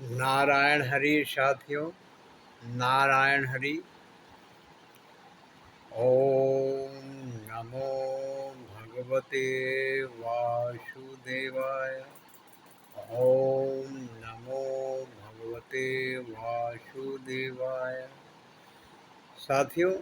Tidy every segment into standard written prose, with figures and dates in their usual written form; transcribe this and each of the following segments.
नारायण हरि साथियों। नारायण हरि। ओम नमो भगवते वासुदेवाय। ओम नमो भगवते वासुदेवाय। साथियों,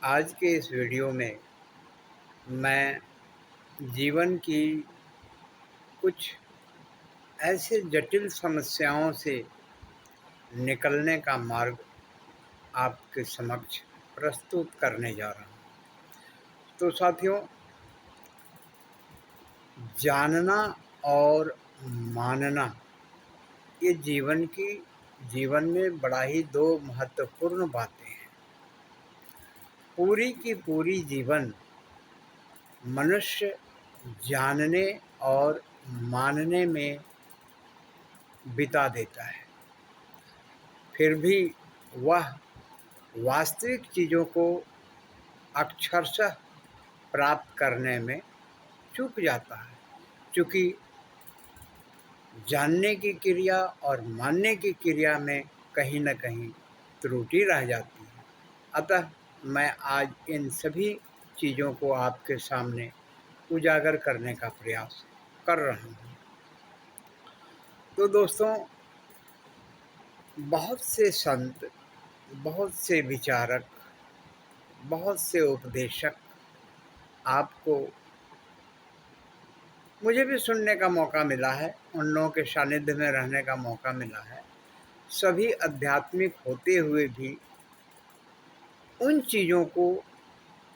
आज के इस वीडियो में मैं जीवन की कुछ ऐसे जटिल समस्याओं से निकलने का मार्ग आपके समक्ष प्रस्तुत करने जा रहा हूँ। तो साथियों, जानना और मानना ये जीवन में बड़ा ही दो महत्वपूर्ण बातें हैं। पूरी की पूरी जीवन मनुष्य जानने और मानने में बिता देता है, फिर भी वह वास्तविक चीज़ों को अक्षरशः प्राप्त करने में चूक जाता है, क्योंकि जानने की क्रिया और मानने की क्रिया में कहीं न कहीं त्रुटि रह जाती है। अतः मैं आज इन सभी चीज़ों को आपके सामने उजागर करने का प्रयास कर रहा हूँ। तो दोस्तों, बहुत से संत, बहुत से विचारक, बहुत से उपदेशक आपको मुझे भी सुनने का मौका मिला है, उन लोगों के सानिध्य में रहने का मौका मिला है। सभी आध्यात्मिक होते हुए भी उन चीज़ों को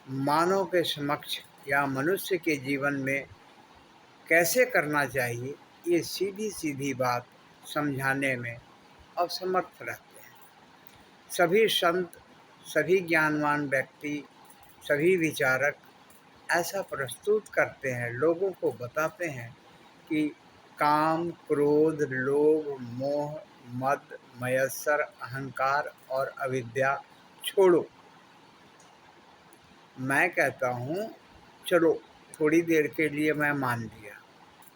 मानव के समक्ष या मनुष्य के जीवन में कैसे करना चाहिए, ये सीधी बात समझाने में असमर्थ रहते हैं। सभी संत, सभी ज्ञानवान व्यक्ति, सभी विचारक ऐसा प्रस्तुत करते हैं, लोगों को बताते हैं कि काम, क्रोध, लोभ, मोह, मद, मयस्सर, अहंकार और अविद्या छोड़ो। मैं कहता हूँ, चलो थोड़ी देर के लिए मैं मान लिया,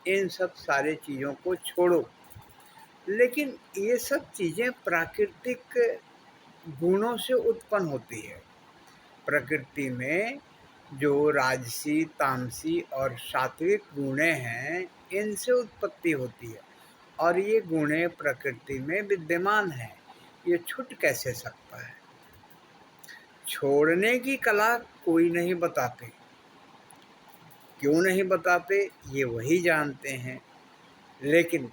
इन सब सारे चीज़ों को छोड़ो। लेकिन ये सब चीज़ें प्राकृतिक गुणों से उत्पन्न होती है। प्रकृति में जो राजसी, तामसी और सात्विक गुणें हैं, इनसे उत्पत्ति होती है और ये गुणें प्रकृति में विद्यमान हैं। ये छूट कैसे सकता है? छोड़ने की कला कोई नहीं बताते। क्यों नहीं बताते, ये वही जानते हैं। लेकिन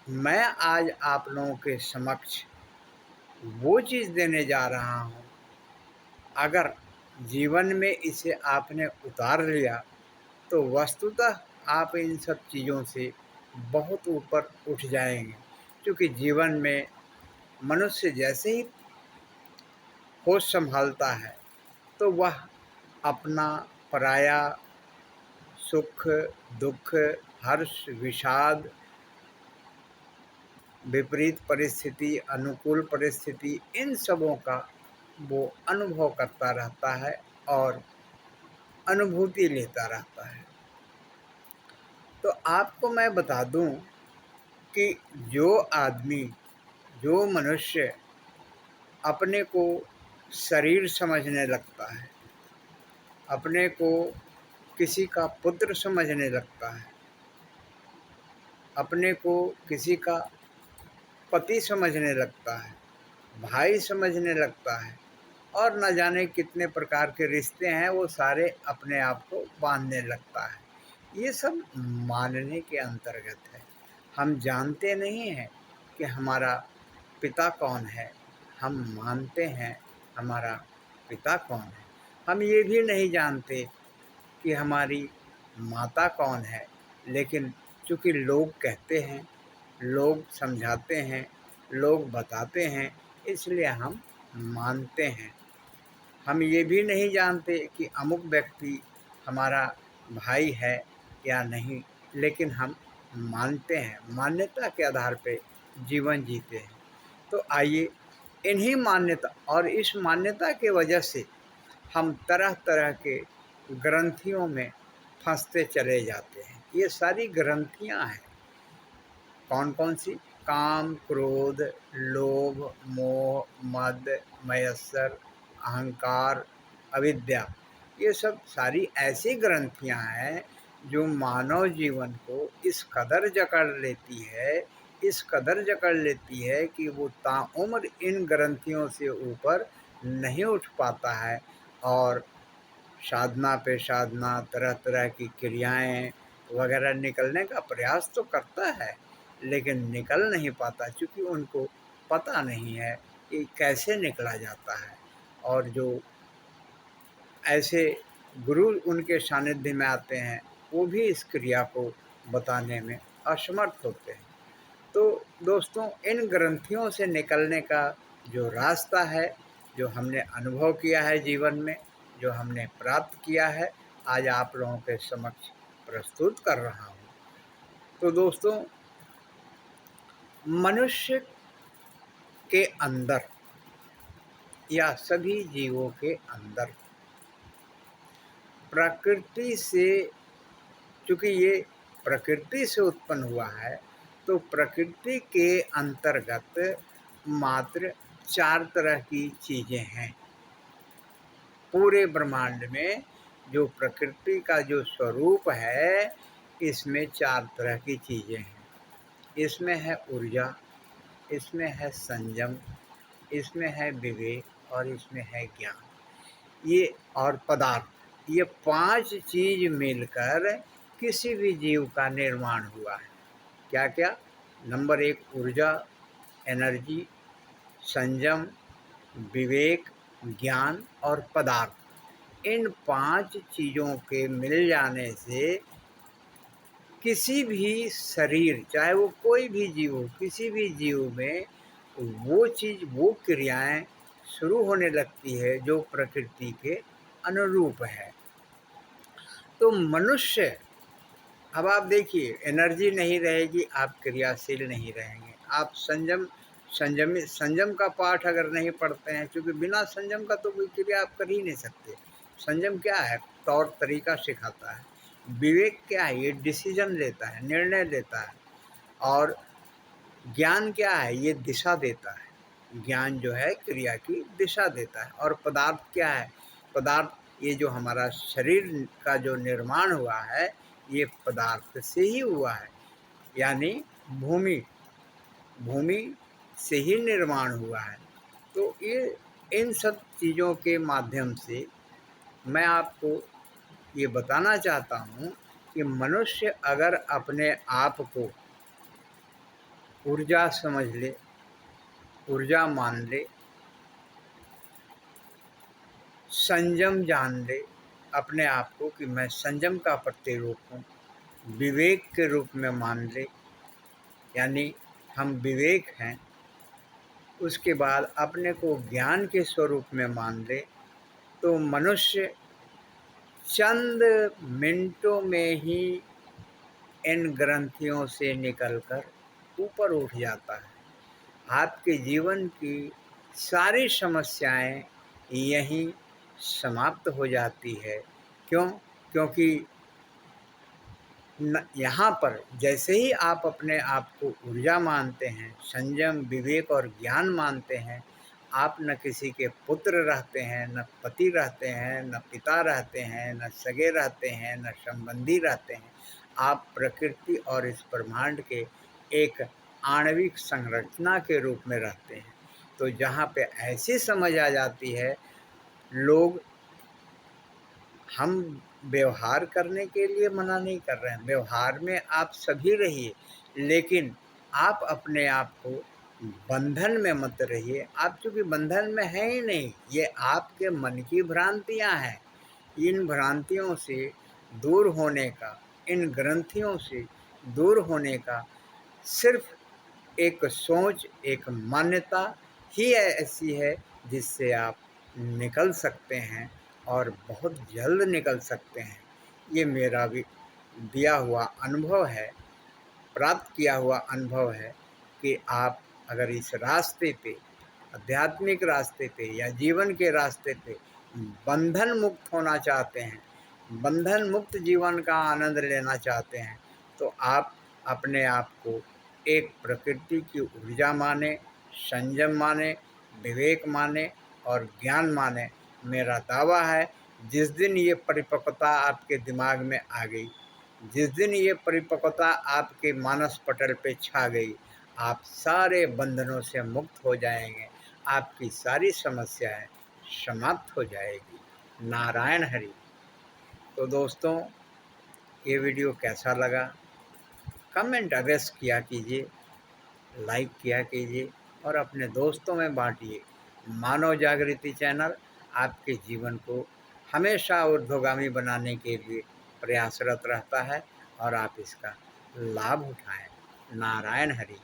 मैं आज आप लोगों के समक्ष वो चीज़ देने जा रहा हूँ, अगर जीवन में इसे आपने उतार लिया तो वस्तुतः आप इन सब चीज़ों से बहुत ऊपर उठ जाएंगे। क्योंकि जीवन में मनुष्य जैसे ही होश संभालता है तो वह अपना, पराया, सुख, दुख, हर्ष, विषाद, विपरीत परिस्थिति, अनुकूल परिस्थिति, इन सबों का वो अनुभव करता रहता है और अनुभूति लेता रहता है। तो आपको मैं बता दूं कि जो आदमी, जो मनुष्य अपने को शरीर समझने लगता है, अपने को किसी का पुत्र समझने लगता है, अपने को किसी का पति समझने लगता है, भाई समझने लगता है और न जाने कितने प्रकार के रिश्ते हैं, वो सारे अपने आप को बांधने लगता है। ये सब मानने के अंतर्गत है। हम जानते नहीं हैं कि हमारा पिता कौन है, हम मानते हैं हमारा पिता कौन है। हम ये भी नहीं जानते कि हमारी माता कौन है, लेकिन चूँकि लोग कहते हैं, लोग समझाते हैं, लोग बताते हैं, इसलिए हम मानते हैं। हम ये भी नहीं जानते कि अमुक व्यक्ति हमारा भाई है या नहीं, लेकिन हम मानते हैं, मान्यता के आधार पे जीवन जीते हैं। तो आइए, इन्हीं मान्यता और इस मान्यता के वजह से हम तरह तरह के ग्रंथियों में फंसते चले जाते हैं। ये सारी ग्रंथियां हैं। कौन कौन सी? काम, क्रोध, लोभ, मोह, मद, मयस्सर, अहंकार, अविद्या। ये सब सारी ऐसी ग्रंथियां हैं जो मानव जीवन को इस कदर जकड़ लेती है, इस कदर जकड़ लेती है कि वो ताउम्र इन ग्रंथियों से ऊपर नहीं उठ पाता है और साधना पे साधना, तरह तरह की क्रियाएं वगैरह निकलने का प्रयास तो करता है, लेकिन निकल नहीं पाता, क्योंकि उनको पता नहीं है कि कैसे निकला जाता है। और जो ऐसे गुरु उनके सानिध्य में आते हैं, वो भी इस क्रिया को बताने में असमर्थ होते हैं। तो दोस्तों, इन ग्रंथियों से निकलने का जो रास्ता है, जो हमने अनुभव किया है जीवन में, जो हमने प्राप्त किया है, आज आप लोगों के समक्ष प्रस्तुत कर रहा हूँ। तो दोस्तों, मनुष्य के अंदर या सभी जीवों के अंदर प्रकृति से, चूँकि ये प्रकृति से उत्पन्न हुआ है, तो प्रकृति के अंतर्गत मात्र 4 तरह की चीज़ें हैं। पूरे ब्रह्मांड में जो प्रकृति का जो स्वरूप है, इसमें 4 तरह की चीज़ें हैं। इसमें है ऊर्जा, इसमें है संयम, इसमें है विवेक और इसमें है ज्ञान। ये और पदार्थ, ये 5 चीज़ मिलकर किसी भी जीव का निर्माण हुआ है। क्या-क्या? नंबर 1 ऊर्जा, एनर्जी, संयम, विवेक, ज्ञान और पदार्थ। इन 5 चीज़ों के मिल जाने से किसी भी शरीर, चाहे वो कोई भी जीव हो, किसी भी जीव में वो चीज़, वो क्रियाएं शुरू होने लगती है जो प्रकृति के अनुरूप है। तो मनुष्य, अब आप देखिए, एनर्जी नहीं रहेगी, आप क्रियाशील नहीं रहेंगे। आप संयम का पाठ अगर नहीं पढ़ते हैं, क्योंकि बिना संयम का तो कोई क्रिया आप कर ही नहीं सकते। संयम क्या है? तौर तरीका सिखाता है। विवेक क्या है? ये डिसीजन लेता है, निर्णय लेता है। और ज्ञान क्या है? ये दिशा देता है। ज्ञान जो है क्रिया की दिशा देता है। और पदार्थ क्या है? पदार्थ, ये जो हमारा शरीर का जो निर्माण हुआ है, ये पदार्थ से ही हुआ है, यानी भूमि भूमि से ही निर्माण हुआ है। तो ये इन सब चीज़ों के माध्यम से मैं आपको ये बताना चाहता हूँ कि मनुष्य अगर अपने आप को ऊर्जा समझ ले, ऊर्जा मान ले, संयम जान ले अपने आप को कि मैं संयम का प्रतिरूप हूँ, विवेक के रूप में मान ले, यानी हम विवेक हैं, उसके बाद अपने को ज्ञान के स्वरूप में मान ले, तो मनुष्य चंद मिनटों में ही इन ग्रंथियों से निकलकर ऊपर उठ जाता है। आपके जीवन की सारी समस्याएं यहीं समाप्त हो जाती है। क्यों? क्योंकि यहाँ पर जैसे ही आप अपने आप को ऊर्जा मानते हैं, संयम, विवेक और ज्ञान मानते हैं, आप न किसी के पुत्र रहते हैं, न पति रहते हैं, न पिता रहते हैं, न सगे रहते हैं, न संबंधी रहते हैं। आप प्रकृति और इस ब्रह्मांड के एक आणविक संरचना के रूप में रहते हैं। तो जहाँ पे ऐसी समझ आ जाती है, लोग, हम व्यवहार करने के लिए मना नहीं कर रहे हैं, व्यवहार में आप सभी रहिए, लेकिन आप अपने आप को बंधन में मत रहिए। आप चूँकि बंधन में हैं ही नहीं, ये आपके मन की भ्रांतियाँ हैं। इन भ्रांतियों से दूर होने का, इन ग्रंथियों से दूर होने का सिर्फ एक सोच, एक मान्यता ही ऐसी है जिससे आप निकल सकते हैं और बहुत जल्द निकल सकते हैं। ये मेरा भी दिया हुआ अनुभव है, प्राप्त किया हुआ अनुभव है कि आप अगर इस रास्ते पे, आध्यात्मिक रास्ते पे या जीवन के रास्ते पे बंधन मुक्त होना चाहते हैं, बंधन मुक्त जीवन का आनंद लेना चाहते हैं, तो आप अपने आप को एक प्रकृति की ऊर्जा माने, संयम माने, विवेक माने और ज्ञान माने। मेरा दावा है जिस दिन ये परिपक्वता आपके दिमाग में आ गई, जिस दिन ये परिपक्वता आपके मानस पटल पे छा गई, आप सारे बंधनों से मुक्त हो जाएंगे, आपकी सारी समस्याएं समाप्त हो जाएगी। नारायण हरि। तो दोस्तों, ये वीडियो कैसा लगा कमेंट अवश्य किया कीजिए, लाइक किया कीजिए और अपने दोस्तों में बांटिए। मानव जागृति चैनल आपके जीवन को हमेशा ऊर्ध्वगामी बनाने के लिए प्रयासरत रहता है और आप इसका लाभ उठाएं। नारायण हरि।